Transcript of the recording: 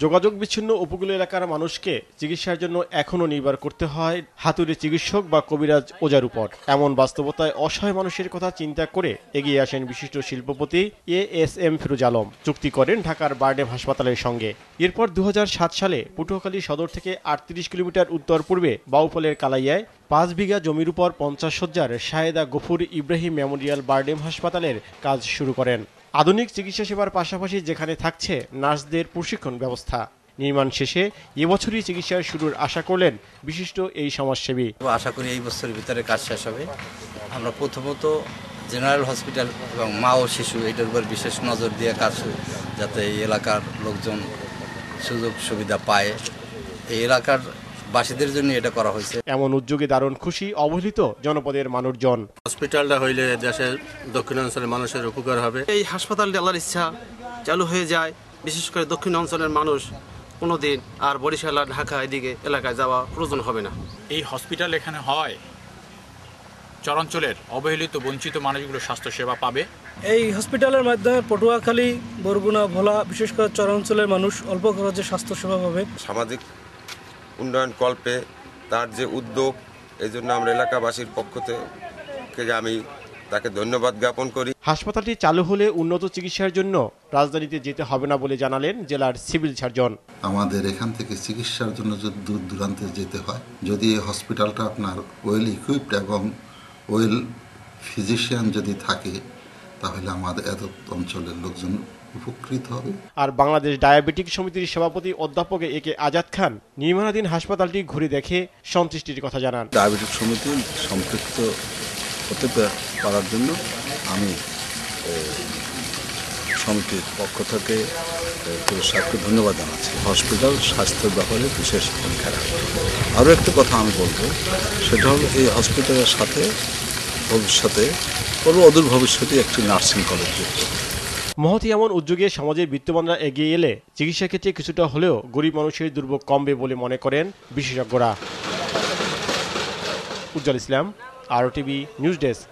যোগাযোগ বিচ্ছিন্ন উপকূলীয় এলাকার মানুষকে চিকিৎসার জন্য এখনও নির্ভর করতে হয় হাতুড়ে চিকিৎসক বা কবিরাজ ওঝার উপর। এমন বাস্তবতায় অসহায় মানুষের কথা চিন্তা করে এগিয়ে আসেন বিশিষ্ট শিল্পপতি ASM ফিরোজ আলম। চুক্তি করেন ঢাকার বারডেম হাসপাতালের সঙ্গে। এরপর 2007 সালে পটুয়াখালী সদর থেকে 38 কিলোমিটার উত্তর পূর্বে বাউফলের কালাইয়ায় 5 বিঘা জমির উপর 50 শয্যার শাহেদা গফুর ইব্রাহিম মেমোরিয়াল বারডেম হাসপাতালের কাজ শুরু করেন। আধুনিক চিকিৎসা সেবার পাশাপাশি যেখানে থাকছে নার্সদের প্রশিক্ষণ ব্যবস্থা। নির্মাণ শেষে এবছরই চিকিৎসার শুরুর আশা করলেন বিশিষ্ট এই সমাজসেবী। আশা করি এই বছরের ভিতরে কাজ শেষ হবে। আমরা প্রথমত জেনারেল হসপিটাল এবং মা ও শিশু এটার উপর বিশেষ নজর দিয়ে কাজ, যাতে এই এলাকার লোকজন সুযোগ সুবিধা পায়, এই এলাকার বাসীদের জন্য এটা করা হয়েছে। এমন উদ্যোগে দারুণ খুশি অবহেলিত জনপদের মানুষজন। হসপিটালটা হইলে দেশের দক্ষিণাঞ্চলের মানুষের উপকার হবে। এই হাসপাতালটা আল্লাহর ইচ্ছা চালু হয়ে যায়, বিশেষ করে দক্ষিণ অঞ্চলের মানুষ কোনোদিন আর বরিশাল ঢাকা এদিকে এলাকায় যাওয়া প্রয়োজন হবে না। এই হসপিটাল এখানে হয়, চরাঞ্চলের অবহেলিত বঞ্চিত মানুষগুলো স্বাস্থ্যসেবা পাবে। এই হসপিটালের মাধ্যমে পটুয়াখালী, বরগুনা, ভোলা, বিশেষ করে চরাঞ্চলের মানুষ অল্প খরচে স্বাস্থ্যসেবা পাবে। সামাজিক উন্নয়ন কল্পে তার যে উদ্যোগ, এই জন্য আমরা এলাকাবাসীর পক্ষ থেকে আমি তাকে ধন্যবাদ জ্ঞাপন করি। হাসপাতালটি চালু হলে উন্নত চিকিৎসার জন্য রাজধানীতে যেতে হবে না বলে জানালেন জেলার সিভিল সার্জন। আমাদের এখান থেকে চিকিৎসার জন্য যদি দূর দূরান্তে যেতে হয়, যদি এই হসপিটালটা আপনার ওয়েল ইকুইপড এবং ওয়েল ফিজিশিয়ান যদি থাকে, তাহলে আমাদের এত অঞ্চলের লোকজন উপকৃত হবে। আর বাংলাদেশ ডায়াবেটিক সমিতির সভাপতি অধ্যাপক AK আজাদ খান নির্মাণাধীন হাসপাতালটি ঘুরে দেখে সন্তুষ্টির কথা জানান। ডায়াবেটিক সমিতি সম্পৃক্ত হতে পারার জন্য আমি সমিতির পক্ষ থেকে পুরস্কারকে ধন্যবাদ জানাচ্ছি। হসপিটাল স্বাস্থ্যের ব্যাপারে বিশেষ ভূমিকা রাখে। আরও একটা কথা আমি বলবো, সেটা হলো এই হসপিটালের সাথে ভবিষ্যতে অদূর ভবিষ্যতে একটি নার্সিং কলেজ যুক্ত। মহতি এমন উদ্যোগে সমাজের বিত্তবানরা এগিয়ে এলে চিকিৎসা ক্ষেত্রে কিছুটা হলেও গরিব মানুষের দুর্ভোগ কমবে বলে মনে করেন বিশেষজ্ঞরা। উজ্জ্বল ইসলাম, RTV নিউজ ডেস্ক।